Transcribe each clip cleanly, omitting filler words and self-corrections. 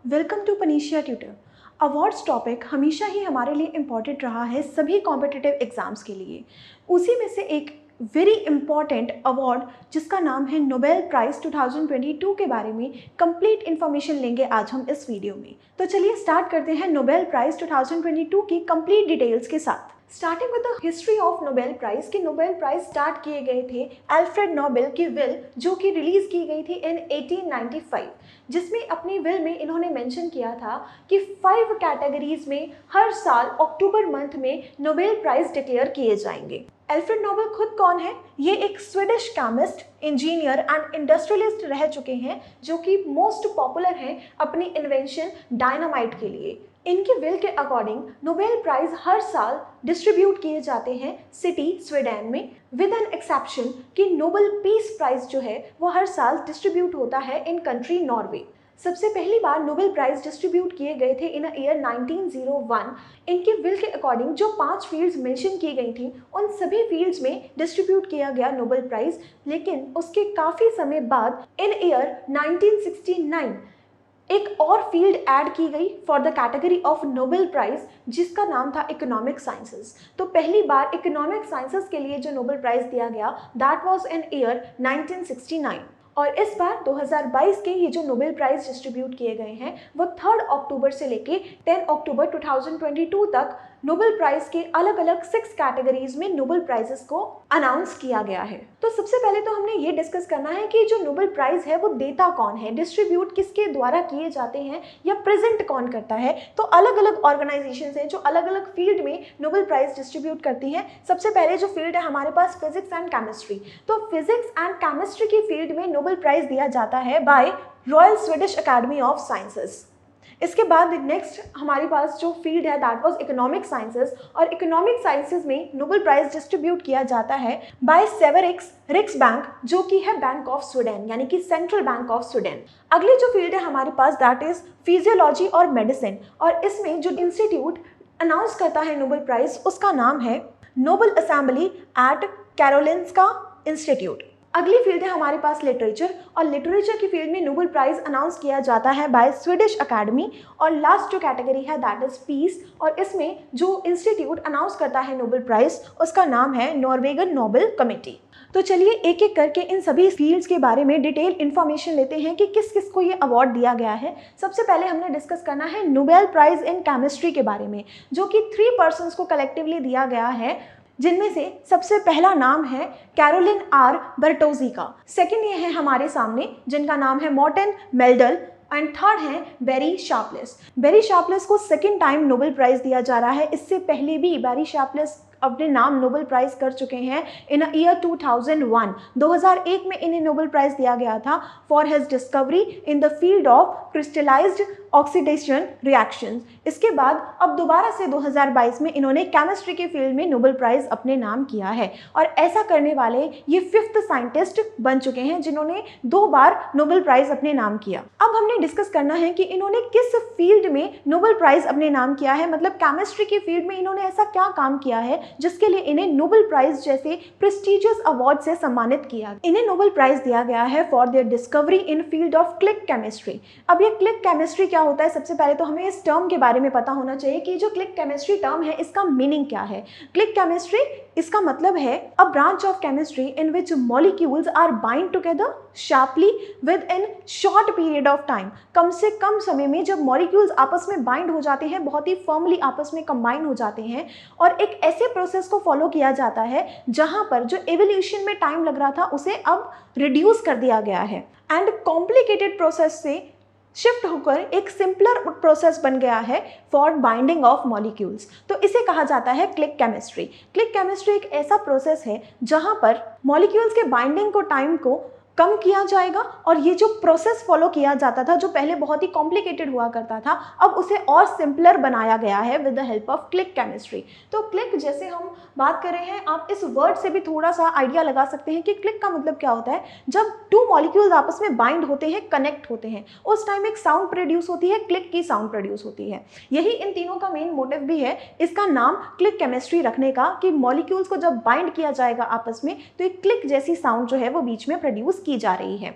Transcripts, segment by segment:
Welcome to Panacea Tutor. Awards topic हमेशा ही हमारे लिए इम्पॉर्टेंट रहा है सभी कॉम्पिटिटिव एग्ज़ाम्स के लिए। उसी में से एक वेरी इम्पॉर्टेंट अवार्ड जिसका नाम है नोबेल प्राइज़ 2022 के बारे में कंप्लीट इन्फॉर्मेशन लेंगे आज हम इस वीडियो में। तो चलिए स्टार्ट करते हैं नोबेल प्राइज़ 2022 की कंप्लीट डिटेल्स के साथ। Starting with the history of Nobel prize कि नोबेल प्राइज़ स्टार्ट किए गए थे अल्फ्रेड नोबेल की विल जो कि रिलीज़ की गई थी इन 1895, जिसमें अपनी विल में इन्होंने मेंशन किया था कि 5 कैटेगरीज में हर साल अक्टूबर मंथ में नोबेल प्राइज़ डिक्लेयर किए जाएंगे। अल्फ्रेड नोबेल खुद कौन है? ये एक Swedish chemist, engineer and industrialist रह चुके हैं जो कि मोस्ट पॉपुलर हैं अपनी इन्वेंशन डायनामाइट के लिए। इनकी विल के अकॉर्डिंग नोबेल प्राइज़ हर साल डिस्ट्रीब्यूट किए जाते हैं सिटी स्वीडन में, विद एन एक्सेप्शन कि नोबेल पीस प्राइज़ जो है वो हर साल डिस्ट्रीब्यूट होता है इन कंट्री नॉर्वे। सबसे पहली बार नोबेल प्राइज़ डिस्ट्रीब्यूट किए गए थे इन ईयर 1901। इनकी विल के अकॉर्डिंग जो 5 फील्ड्स मेंशन की गई थी उन सभी फील्ड्स में डिस्ट्रीब्यूट किया गया नोबेल प्राइज़, लेकिन उसके काफ़ी समय बाद इन ईयर 1969 एक और फील्ड ऐड की गई for the category of Nobel prize जिसका नाम था इकोनॉमिक साइंसेस। तो पहली बार इकोनॉमिक साइंसेस के लिए जो नोबेल प्राइज़ दिया गया दैट वाज इन ईयर 1969। और इस बार 2022 के ये जो नोबेल प्राइज़ डिस्ट्रीब्यूट किए गए हैं वो 3 अक्टूबर से लेके 10 अक्टूबर 2022 तक नोबेल प्राइज़ के अलग अलग 6 कैटेगरीज में नोबेल प्राइजेस को अनाउंस किया गया है। तो सबसे पहले तो हमने ये डिस्कस करना है कि जो नोबेल प्राइज़ है वो देता कौन है, डिस्ट्रीब्यूट किसके द्वारा किए जाते हैं या प्रेजेंट कौन करता है। तो अलग अलग ऑर्गेनाइजेशंस हैं जो अलग अलग फील्ड में नोबेल प्राइज़ डिस्ट्रीब्यूट करती हैं। सबसे पहले जो फील्ड है हमारे पास फिजिक्स एंड केमिस्ट्री। तो फिजिक्स एंड केमिस्ट्री की फील्ड में नोबेल प्राइज़ दिया जाता है by Royal Swedish Academy of Sciences. इसके बाद नेक्स्ट हमारे पास जो फील्ड है दैट वाज इकोनॉमिक साइंसेस, और इकोनॉमिक साइंसेस में नोबेल प्राइज़ डिस्ट्रीब्यूट किया जाता है बाय सेवरिक्स रिक्सबैंक जो कि है बैंक ऑफ स्वीडन यानी कि सेंट्रल बैंक ऑफ स्वीडन। अगली जो फील्ड है हमारे पास दैट इज फिजियोलॉजी और मेडिसिन, और इसमें जो इंस्टीट्यूट अनाउंस करता है नोबेल प्राइज़ उसका नाम है Nobel assembly eight Karolinska institute. अगली फील्ड है हमारे पास लिटरेचर, और लिटरेचर की फील्ड में नोबेल प्राइज़ अनाउंस किया जाता है बाय स्वीडिश अकेडमी। और लास्ट जो कैटेगरी है दैट इज पीस, और इसमें जो इंस्टीट्यूट अनाउंस करता है नोबेल प्राइज़ उसका नाम है नॉर्वेगन नोबेल कमेटी। तो चलिए एक एक करके इन सभी फील्ड्स के बारे में डिटेल इन्फॉर्मेशन लेते हैं कि किस किस को ये अवार्ड दिया गया है। सबसे पहले हमने डिस्कस करना है नोबेल प्राइज़ इन केमिस्ट्री के बारे में, जो कि 3 पर्सन्स को कलेक्टिवली दिया गया है, जिनमें से सबसे पहला नाम है कैरोलिन आर बर्टोजी का। सेकंड ये है हमारे सामने जिनका नाम है मॉर्टन मेल्डल, एंड थर्ड है बेरी शार्पलेस। बेरी शार्पलेस को सेकंड टाइम नोबेल प्राइज़ दिया जा रहा है। इससे पहले भी बेरी शार्पलेस अपने नाम नोबेल प्राइज़ कर चुके हैं इन ईयर 2001। 2001 में इन्हें नोबेल प्राइज़ दिया गया था for his discovery in the field of crystallised oxidation reactions. इसके बाद अब दोबारा से 2022 में इन्होंने केमिस्ट्री के फील्ड में नोबेल प्राइज़ अपने नाम किया है, और ऐसा करने वाले ये 5th साइंटिस्ट बन चुके हैं जिन्होंने 2 बार नोबेल प्राइज़ अपने नाम किया। अब हमने डिस्कस करना है कि इन्होंने किस फील्ड में नोबेल प्राइज़ अपने नाम किया है, मतलब केमिस्ट्री की फील्ड में इन्होंने ऐसा क्या काम किया है जिसके लिए इन्हें नोबेल प्राइज़ जैसे प्रेस्टिजियस अवार्ड से सम्मानित किया। इन्हें नोबेल प्राइज़ दिया गया है for there discovery in field of click chemistry. अब ये क्लिक केमिस्ट्री क्या होता है, सबसे पहले तो हमें इस टर्म के बारे में पता होना चाहिए कि जो क्लिक केमिस्ट्री टर्म है इसका मीनिंग क्या है। क्लिक केमिस्ट्री इसका मतलब है a branch of chemistry in which molecules are bind together sharply within short period of time. कम से कम समय में जब मॉलिक्यूल्स आपस में बाइंड हो जाते हैं, बहुत ही फर्मली आपस में कंबाइन हो जाते हैं, और एक ऐसे प्रोसेस को फॉलो किया जाता है जहां पर जो एवोल्यूशन में टाइम लग रहा था उसे अब रिड्यूस कर दिया गया है, एंड कॉम्प्लिकेटेड प्रोसेस से शिफ्ट होकर एक सिंपलर प्रोसेस बन गया है फॉर बाइंडिंग ऑफ मॉलिक्यूल्स। तो इसे कहा जाता है क्लिक केमिस्ट्री। क्लिक केमिस्ट्री एक ऐसा प्रोसेस है जहां पर मॉलिक्यूल्स के बाइंडिंग को टाइम को कम किया जाएगा, और ये जो प्रोसेस फॉलो किया जाता था जो पहले बहुत ही कॉम्प्लिकेटेड हुआ करता था अब उसे और सिंपलर बनाया गया है with the help of click chemistry. तो क्लिक जैसे हम बात कर रहे हैं, आप इस वर्ड से भी थोड़ा सा आइडिया लगा सकते हैं कि क्लिक का मतलब क्या होता है। जब 2 मॉलिक्यूल्स आपस में बाइंड होते हैं, कनेक्ट होते हैं, उस टाइम एक साउंड प्रोड्यूस होती है, क्लिक की साउंड प्रोड्यूस होती है। यही इन तीनों का मेन मोटिव भी है इसका नाम क्लिक केमिस्ट्री रखने का, कि मॉलिक्यूल्स को जब बाइंड किया जाएगा आपस में तो एक क्लिक जैसी साउंड जो है वो बीच में प्रोड्यूस की जा रही है।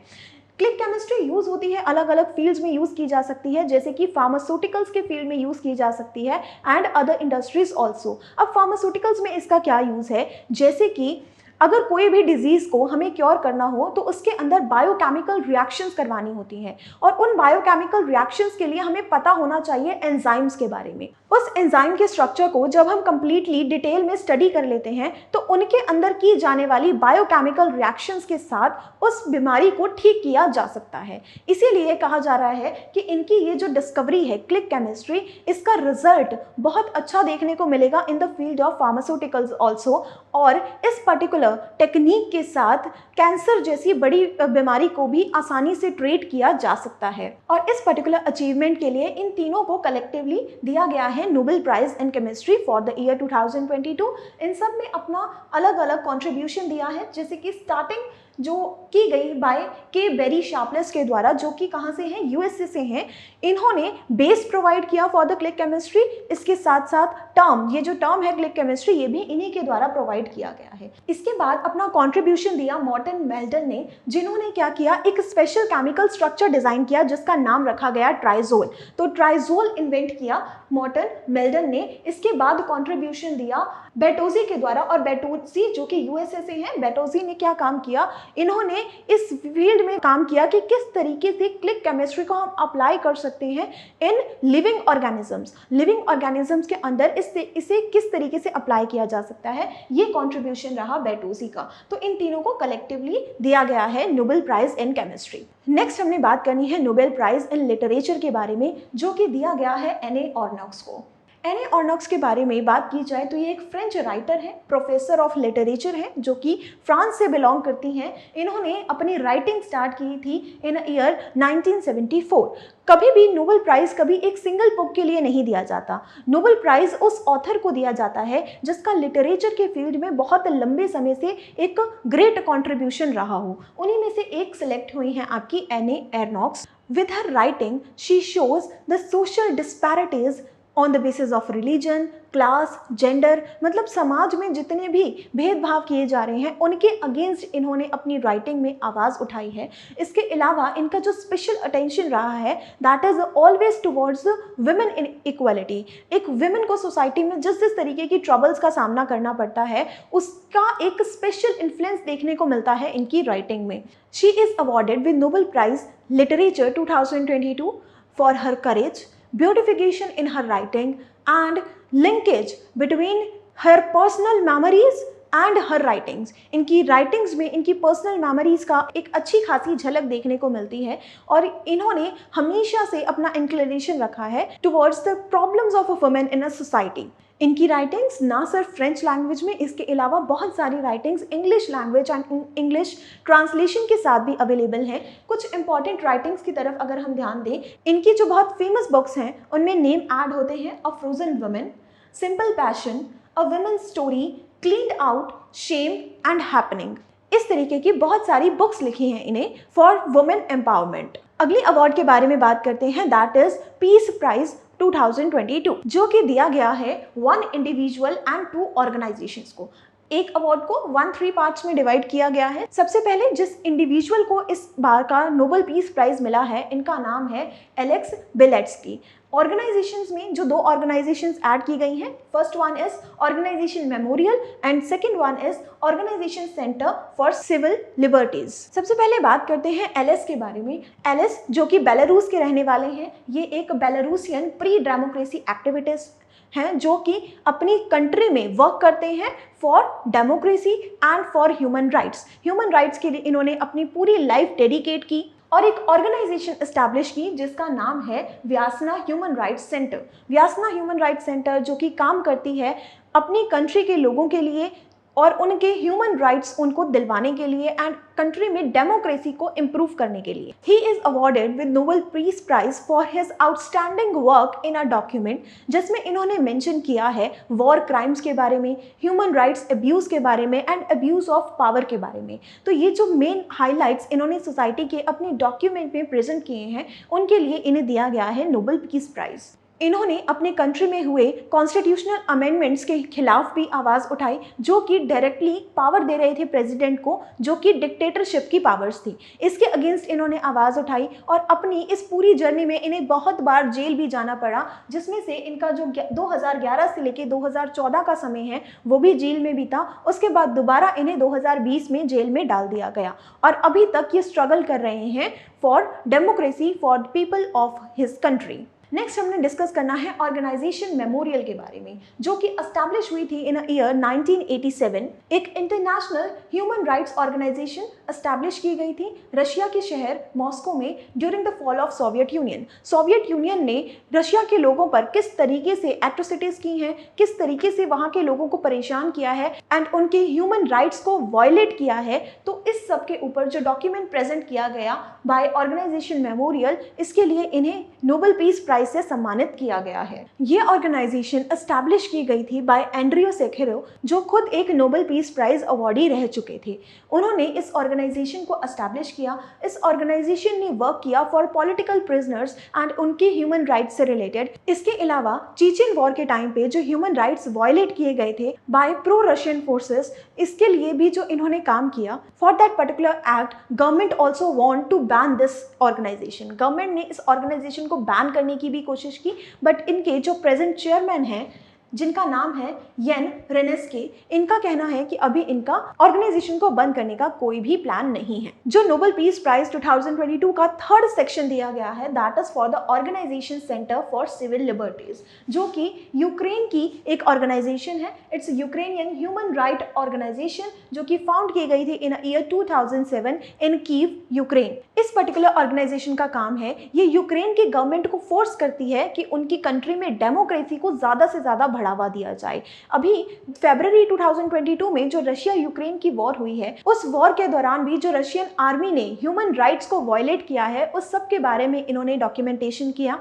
क्लिक केमिस्ट्री यूज़ होती है अलग अलग फील्ड्स में यूज़ की जा सकती है, जैसे कि फार्मास्यूटिकल्स के फील्ड में यूज़ की जा सकती है एंड अदर इंडस्ट्रीज ऑल्सो। अब फार्मास्यूटिकल्स में इसका क्या यूज़ है, जैसे कि अगर कोई भी डिजीज़ को हमें क्योर करना हो तो उसके अंदर बायोकेमिकल रिएक्शंस करवानी होती हैं, और उन बायोकेमिकल रिएक्शंस के लिए हमें पता होना चाहिए एंजाइम्स के बारे में। उस एंजाइम के स्ट्रक्चर को जब हम कंप्लीटली डिटेल में स्टडी कर लेते हैं तो उनके अंदर की जाने वाली बायोकेमिकल रिएक्शंस के साथ उस बीमारी को ठीक किया जा सकता है। इसीलिए कहा जा रहा है कि इनकी ये जो डिस्कवरी है क्लिक केमिस्ट्री, इसका रिजल्ट बहुत अच्छा देखने को मिलेगा इन the field of pharmaceuticals also, और इस पर्टिकुलर टेक्निक के साथ कैंसर जैसी बड़ी बीमारी को भी आसानी से ट्रीट किया जा सकता है। और इस पर्टिकुलर अचीवमेंट के लिए इन तीनों को कलेक्टिवली दिया गया है Nobel prize in chemistry for the year 2022। इन सब में अपना अलग अलग कंट्रीब्यूशन दिया है, जैसे कि स्टार्टिंग जो की गई बाय के बेरी शार्पलेस के द्वारा, जो कि कहाँ से हैं, यूएसए से हैं। इन्होंने बेस प्रोवाइड किया फॉर द क्लिक केमिस्ट्री। इसके साथ साथ टर्म, ये जो टर्म है क्लिक केमिस्ट्री, ये भी इन्हीं के द्वारा प्रोवाइड किया गया है। इसके बाद अपना कंट्रीब्यूशन दिया मॉर्टन मेल्टन ने, जिन्होंने क्या किया, एक स्पेशल केमिकल स्ट्रक्चर डिजाइन किया जिसका नाम रखा गया ट्राइजोल। तो ट्राइजोल इन्वेंट किया मॉर्टन मेल्टन ने। इसके बाद कंट्रीब्यूशन दिया बेटोजी के द्वारा, और बेटोजी जो कि यूएसए से हैं, बेटोजी ने क्या काम किया, इन्होंने इस फील्ड में काम किया कि किस तरीके से क्लिक केमिस्ट्री को हम अप्लाई कर सकते हैं in living organisms. Living organisms के अंदर इसे किस तरीके से अप्लाई किया जा सकता है, ये कंट्रीब्यूशन रहा बेटोजी का। तो इन तीनों को कलेक्टिवली दिया गया है Nobel prize in chemistry. Next हमने बात करनी है नोबेल प्राइज इन लिटरेचर के बारे में, जो कि दिया गया है एने ऑर्नोक्स को। एने ऑर्नोक्स के बारे में बात की जाए तो ये एक फ्रेंच राइटर है, प्रोफेसर ऑफ लिटरेचर है, जो कि फ्रांस से बिलोंग करती हैं। इन्होंने अपनी राइटिंग स्टार्ट की थी इन ईयर 1974। कभी भी नोबेल प्राइज़ कभी एक सिंगल बुक के लिए नहीं दिया जाता। नोबेल प्राइज़ उस ऑथर को दिया जाता है जिसका लिटरेचर के फील्ड में बहुत लंबे समय से एक ग्रेट कंट्रीब्यूशन रहा हो। उन्हीं में से एक सिलेक्ट हुई हैं आपकी Annie Ernaux. With her writing she shows the social disparities on the basis of religion, class, gender, मतलब समाज में जितने भी भेदभाव किए जा रहे हैं उनके अगेंस्ट इन्होंने अपनी राइटिंग में आवाज़ उठाई है। इसके अलावा इनका जो स्पेशल अटेंशन रहा है that is always towards women in equality. एक विमेन को सोसाइटी में जिस जिस तरीके की ट्रबल्स का सामना करना पड़ता है उसका एक स्पेशल इन्फ्लुएंस देखने को मिलता है इनकी राइटिंग में। She is awarded with Nobel prize literature 2022 for her courage, beautification in her writing and linkage between her personal memories and her writings। इनकी राइटिंग्स में इनकी पर्सनल मेमोरीज का एक अच्छी खासी झलक देखने को मिलती है, और इन्होंने हमेशा से अपना इंक्लिनेशन रखा है towards the problems of a women in a society. इनकी राइटिंग्स ना सिर्फ फ्रेंच लैंग्वेज में, इसके अलावा बहुत सारी writings English language and English translation के साथ भी अवेलेबल हैं। कुछ इंपॉर्टेंट राइटिंग्स की तरफ अगर हम ध्यान दें, इनकी जो बहुत फेमस बुक्स हैं उनमें नेम ऐड होते हैं अ frozen women, simple passion, a women story, cleaned out, shame and happening. इस तरीके की बहुत सारी बुक्स लिखी हैं इन्हें फॉर वुमेन एम्पावरमेंट। अगली अवार्ड के बारे में बात करते हैं, दैट इज पीस प्राइज 2022, जो कि दिया गया है 1 इंडिविजुअल एंड 2 ऑर्गेनाइजेशंस को। एक अवार्ड को 1-3 पार्ट्स में डिवाइड किया गया है। सबसे पहले जिस इंडिविजुअल को इस बार का नोबेल पीस प्राइज मिला है, इनका नाम है एलेक्स बिलेट्स्की। ऑर्गेनाइजेशंस में जो 2 ऑर्गेनाइजेशंस ऐड की गई हैं, first one is organization Memorial and second one is organization Center for Civil Liberties. सबसे पहले बात करते हैं एलिस के बारे में। एलिस जो कि बेलारूस के रहने वाले हैं, ये एक बेलारूसियन प्री डेमोक्रेसी एक्टिविस्ट हैं जो कि अपनी कंट्री में वर्क करते हैं for democracy and for human rights. Human rights के लिए इन्होंने अपनी पूरी लाइफ डेडिकेट की और एक ऑर्गेनाइजेशन एस्टैब्लिश की जिसका नाम है Viasna Human Rights Centre. Viasna Human Rights Centre जो कि काम करती है अपनी कंट्री के लोगों के लिए और उनके ह्यूमन राइट्स उनको दिलवाने के लिए एंड कंट्री में डेमोक्रेसी को इम्प्रूव करने के लिए। He is awarded with Nobel peace prize for his outstanding work in a document, जिसमें इन्होंने मेंशन किया है वॉर क्राइम्स के बारे में, ह्यूमन राइट्स अब्यूज़ के बारे में एंड अब्यूज़ ऑफ पावर के बारे में। तो ये जो मेन हाईलाइट्स इन्होंने सोसाइटी के अपने डॉक्यूमेंट में प्रेजेंट किए हैं, उनके लिए इन्हें दिया गया है नोबेल पीस प्राइज। इन्होंने अपने कंट्री में हुए कॉन्स्टिट्यूशनल अमेंडमेंट्स के खिलाफ भी आवाज़ उठाई, जो कि डायरेक्टली पावर दे रहे थे प्रेसिडेंट को, जो कि डिक्टेटरशिप की पावर्स थी। इसके अगेंस्ट इन्होंने आवाज़ उठाई और अपनी इस पूरी जर्नी में इन्हें बहुत बार जेल भी जाना पड़ा, जिसमें से इनका जो 2011 से लेकर 2014 का समय है वो भी जेल में बीता। उसके बाद दोबारा इन्हें 2020 में जेल में डाल दिया गया और अभी तक ये स्ट्रगल कर रहे हैं for democracy for the people of his country. Next हमने डिस्कस करना है ऑर्गेनाइजेशन मेमोरियल के बारे में, जो कि एस्टैब्लिश हुई थी इन ईयर 1987। एक international human rights organization establish की गई थी रशिया के शहर मॉस्को में during the fall of Soviet Union. Soviet Union ने रशिया के लोगों पर किस तरीके से एट्रोसिटीज की हैं, किस तरीके से वहाँ के लोगों को परेशान किया है एंड उनके ह्यूमन राइट्स को वायलेट किया है, तो इस सब के ऊपर जो डॉक्यूमेंट प्रेजेंट किया गया बाय ऑर्गेनाइजेशन मेमोरियल, इसके लिए इन्हें नोबेल पीस प्राइज से सम्मानित किया गया है। ये ऑर्गेनाइजेशन एस्टैब्लिश की गई थी बाय एंड्रियो सेखेरो, जो खुद एक नोबेल पीस प्राइज अवार्डी रह चुके थे। उन्होंने इस ऑर्गेनाइजेशन को एस्टैब्लिश किया। इस ऑर्गेनाइजेशन ने वर्क किया फॉर पॉलिटिकल प्रिजनर्स एंड उनके ह्यूमन राइट्स से रिलेटेड। इसके अलावा चीचेन वॉर के टाइम पे जो ह्यूमन राइट्स वायलेट किए गए थे बाय प्रो रशियन फोर्सेस, इसके लिए भी जो इन्होंने काम किया, for that particular act government also want to ban this organization. Government ने इस ऑर्गेनाइजेशन को बैन करने की भी कोशिश की, बट इनके जो प्रेजेंट चेयरमैन हैं, जिनका नाम है येन रेनेस्के, इनका कहना है कि अभी इनका ऑर्गेनाइजेशन को बंद करने का कोई भी प्लान नहीं है। जो नोबेल पीस प्राइज 2022 का थर्ड सेक्शन दिया गया है, that is for the organization Center for Civil Liberties, जो कि यूक्रेन की एक ऑर्गेनाइजेशन है। It's Ukrainian human right organization, जो कि फाउंड की गई थी in year 2007 in Kyiv, Ukraine. इस पर्टिकुलर ऑर्गेनाइजेशन का काम है, ये यूक्रेन की गवर्नमेंट को फोर्स करती है कि उनकी कंट्री में डेमोक्रेसी को ज़्यादा से ज़्यादा बढ़ावा दिया जाए। अभी फरवरी 2022 में जो रशिया यूक्रेन की वॉर हुई है, उस वॉर के दौरान भी जो रशियन आर्मी ने ह्यूमन राइट्स को वायलेट किया है, उस सब के बारे में इन्होंने डॉक्यूमेंटेशन किया।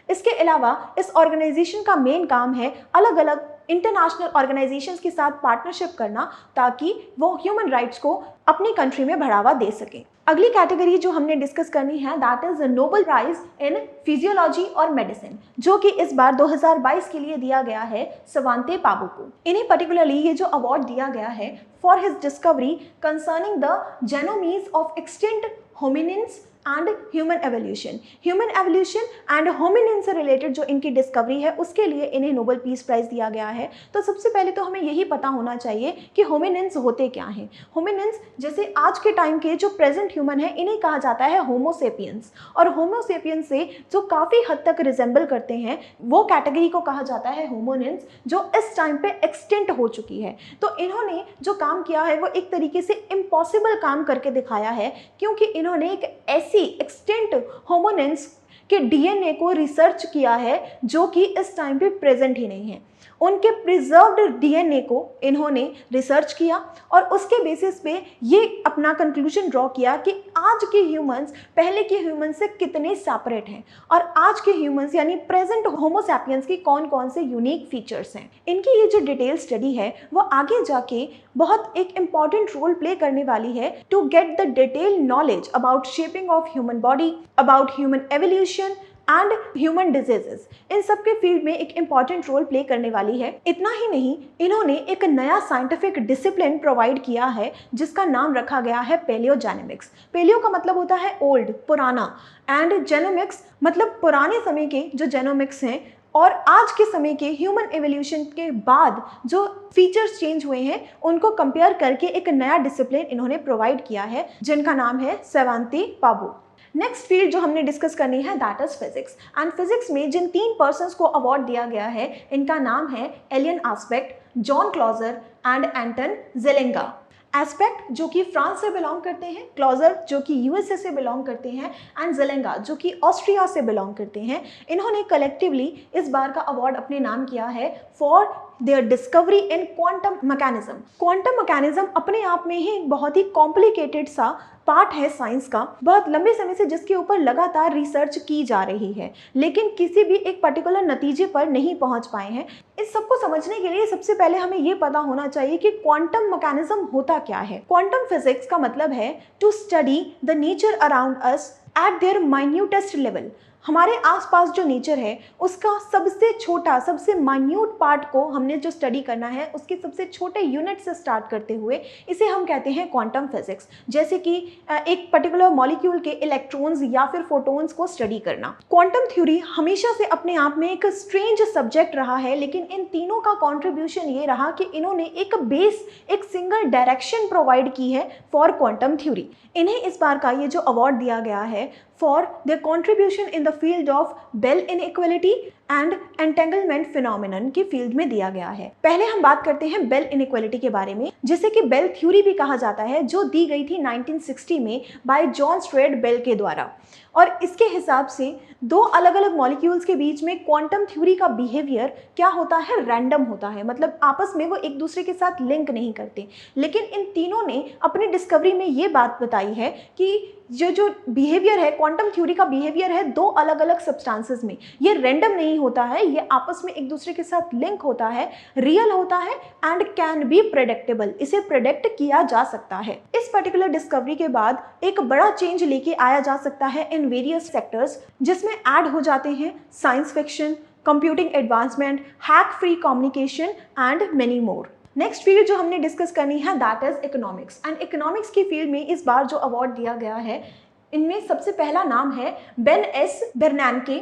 इसके अलावा इस ऑर्गेनाइजेशन का मेन काम है अलग अलग इंटरनेशनल ऑर्गेनाइजेशंस के साथ पार्टनरशिप करना, ताकि वो ह्यूमन राइट्स को अपनी कंट्री में बढ़ावा दे सके। अगली कैटेगरी जो हमने डिस्कस करनी है, that is Nobel prize in physiology और मेडिसिन, जो कि इस बार 2022 के लिए दिया गया है सवांते पाबू को। इन्हें पर्टिकुलरली ये जो अवार्ड दिया गया है for his discovery concerning the genomes of extinct hominins and human evolution and hominin से रिलेटेड जो इनकी डिस्कवरी है, उसके लिए इन्हें नोबेल पीस प्राइज दिया गया है। तो सबसे पहले तो हमें यही पता होना चाहिए कि होमिनिन्स होते क्या हैं। होमिनिन्स जैसे आज के टाइम के जो प्रेजेंट ह्यूमन है, इन्हें कहा जाता है होमोसेपियंस, और होमोसेपियंस से जो काफ़ी हद तक रिजेंबल करते हैं, वो कैटेगरी को कहा जाता है होमोनिन्स, जो इस टाइम पे एक्सटिंक्ट हो चुकी है। तो इन्होंने जो काम किया है वो एक तरीके से इम्पॉसिबल काम करके दिखाया है, क्योंकि इन्होंने एक ऐसी एक्सटिंक्ट होमोनिन्स के डीएनए को रिसर्च किया है जो कि इस टाइम पे प्रेजेंट ही नहीं है। उनके प्रिजर्व्ड डीएनए को इन्होंने रिसर्च किया और उसके बेसिस पे ये अपना कंक्लूजन ड्रॉ किया कि आज के ह्यूमंस पहले के ह्यूमंस से कितने सेपरेट हैं और आज के ह्यूमंस यानी प्रेजेंट होमोसैपियंस की कौन कौन से यूनिक फीचर्स हैं। इनकी ये जो डिटेल स्टडी है वो आगे जाके बहुत एक इम्पॉर्टेंट रोल प्ले करने वाली है to get the detail knowledge about shaping of human body, about human evolution and human diseases. इन सब के फील्ड में एक इम्पॉर्टेंट रोल प्ले करने वाली है। इतना ही नहीं, इन्होंने एक नया साइंटिफिक डिसिप्लिन प्रोवाइड किया है जिसका नाम रखा गया है पैलियोजेनेमिक्स। पैलियो का मतलब होता है ओल्ड, पुराना, एंड जेनेमिक्स मतलब पुराने समय के जो जेनोमिक्स हैं और आज के समय के ह्यूमन एवोल्यूशन के बाद जो फीचर्स चेंज हुए हैं उनको कंपेयर करके एक नया डिसिप्लिन इन्होंने प्रोवाइड किया है, जिनका नाम है सवांते पाबू। नेक्स्ट फील्ड जो हमने डिस्कस करनी है that is physics. And physics में जिन 3 पर्सन्स को अवार्ड दिया गया है, इनका नाम है Alain Aspect, John Clauser and Anton Zeilinger. Aspect जो कि फ्रांस से बिलोंग करते हैं, क्लॉजर जो कि यूएसए से बिलोंग करते हैं, एंड जेलेंगा जो कि ऑस्ट्रिया से बिलोंग करते हैं। इन्होंने कलेक्टिवली इस बार का अवार्ड अपने नाम किया है for there discovery in quantum mechanism. Quantum mechanism अपने आप में ही बहुत ही कॉम्प्लिकेटेड सा पार्ट है साइंस का, बहुत लंबे समय से जिसके ऊपर लगातार रिसर्च की जा रही है, लेकिन किसी भी एक पर्टिकुलर नतीजे पर नहीं पहुंच पाए हैं। इस सबको समझने के लिए सबसे पहले हमें ये पता होना चाहिए कि क्वांटम मैकेनिज्म होता क्या है। क्वांटम फिजिक्स का मतलब है to study the nature around us at their minutest level. हमारे आसपास जो नेचर है उसका सबसे छोटा, सबसे माइन्यूट पार्ट को हमने जो स्टडी करना है उसके सबसे छोटे यूनिट से स्टार्ट करते हुए इसे हम कहते हैं क्वांटम फिजिक्स। जैसे कि एक पर्टिकुलर मॉलिक्यूल के इलेक्ट्रॉन्स या फिर फोटॉन्स को स्टडी करना। क्वांटम थ्योरी हमेशा से अपने आप में एक स्ट्रेंज सब्जेक्ट रहा है, लेकिन इन तीनों का कॉन्ट्रीब्यूशन ये रहा कि इन्होंने एक बेस, एक सिंगल डायरेक्शन प्रोवाइड की है फॉर क्वांटम थ्योरी। इन्हें इस बार का ये जो अवार्ड दिया गया है for their contribution in the field of Bell inequality and entanglement phenomenon की फील्ड में दिया गया है। पहले हम बात करते हैं बेल इनइक्वालिटी के बारे में, जिसे कि बेल थ्योरी भी कहा जाता है, जो दी गई थी 1960 में बाय जॉन स्ट्रेट बेल के द्वारा। और इसके हिसाब से दो अलग अलग मॉलिक्यूल्स के बीच में क्वांटम थ्योरी का बिहेवियर क्या होता है, रैंडम होता है, मतलब आपस में वो एक दूसरे के साथ लिंक नहीं करते। लेकिन इन तीनों ने अपनी डिस्कवरी में ये बात बताई है कि जो बिहेवियर है, क्वांटम थ्योरी का बिहेवियर है दो अलग अलग सब्सटेंसेस में, ये रैंडम नहीं होता है, ये आपस में एक दूसरे के साथ लिंक होता है, रियल होता है एंड कैन बी प्रेडिक्टेबल, इसे प्रेडिक्ट किया जा सकता है। इस पर्टिकुलर डिस्कवरी के बाद एक बड़ा चेंज लेके आया जा सकता है इन वेरियस सेक्टर्स, जिसमें ऐड हो जाते हैं science fiction, computing advancement, hack free communication and many more. Next field जो हमने डिस्कस करनी है that is economics. And economics की फील्ड में इस बार जो अवार्ड दिया गया है, इनमें सबसे पहला नाम है Ben S Bernanke,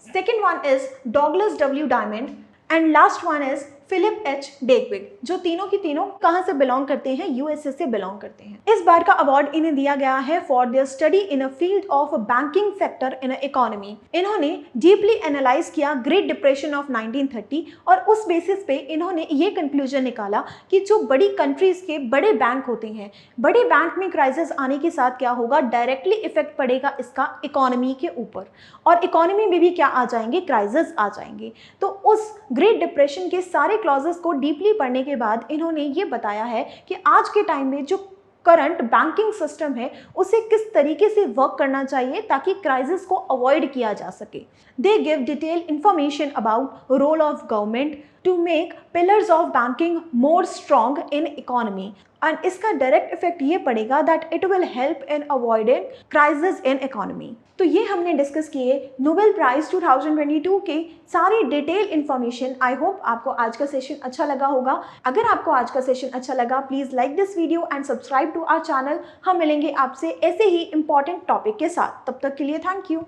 second one is Douglas W Diamond and last one is Philip H Dybvig, जो तीनों की तीनों कहाँ से बिलोंग करते हैं, यूएसए से बिलोंग करते हैं। इस बार का अवार्ड इन्हें दिया गया है for there study in a field of banking sector in a economy. इन्होंने डीपली एनालाइज किया ग्रेट डिप्रेशन ऑफ 1930 और उस बेसिस पे इन्होंने ये कंक्लूजन निकाला कि जो बड़ी कंट्रीज के बड़े बैंक होते हैं, बड़े बैंक में क्राइसिस आने के साथ क्या होगा, डायरेक्टली इफेक्ट पड़ेगा इसका इकोनॉमी के ऊपर, और इकोनॉमी में भी क्या आ जाएंगे, क्राइसिस आ जाएंगे। तो उस ग्रेट डिप्रेशन के सारे क्लॉजेस को डीपली पढ़ने के बाद इन्होंने ये बताया है कि आज के टाइम में जो करंट बैंकिंग सिस्टम है उसे किस तरीके से वर्क करना चाहिए ताकि क्राइसिस को अवॉइड किया जा सके। They give detail information about role of government to make pillars of banking more strong in economy, and इसका डायरेक्ट इफेक्ट ये पड़ेगा that it will help in avoiding crisis in economy. तो ये हमने डिस्कस किए नोबेल प्राइज 2022 के सारी detail information. I hope आपको आज का सेशन अच्छा लगा होगा। अगर आपको आज का सेशन अच्छा लगा, please like this video and subscribe to our channel. हम मिलेंगे आपसे ऐसे ही इंपॉर्टेंट टॉपिक के साथ। तब तक के लिए थैंक यू।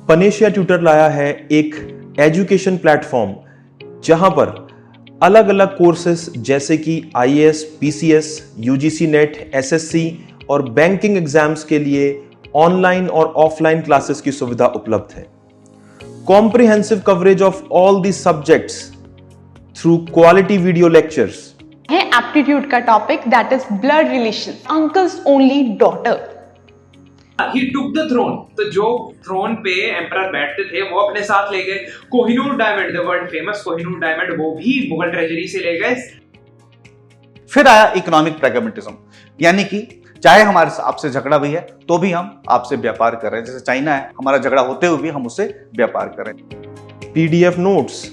पनेशिया ट्यूटर लाया है एक एजुकेशन प्लेटफॉर्म जहां पर अलग अलग कोर्सेस जैसे कि IAS, PCS, UGC net, SSC और बैंकिंग एग्जाम्स के लिए ऑनलाइन और ऑफलाइन क्लासेस की सुविधा उपलब्ध है। Comprehensive coverage of all the subjects through quality video lectures है। एप्टीट्यूड का topic that is blood relation, uncle's only daughter. He took the throne. तो जो थ्रोन पे एम्परर बैठते थे वो अपने साथ ले गए। Kohinoor diamond, the world famous Kohinoor diamond, वो भी मुगल ट्रेजरी से ले गए। फिर आया इकोनॉमिक प्रैग्मेटिज्म, यानी कि चाहे हमारे आपसे झगड़ा भी है तो भी हम आपसे व्यापार कर रहे हैं। जैसे चाइना है, हमारा झगड़ा होते हुए भी हम उससे व्यापार करें। PDF नोट्स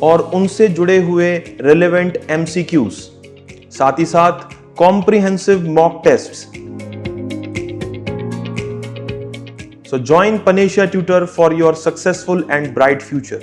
और उनसे जुड़े हुए रिलेवेंट MCQs, साथ ही साथ comprehensive mock tests. So join Panasia Tutor for your successful and bright future.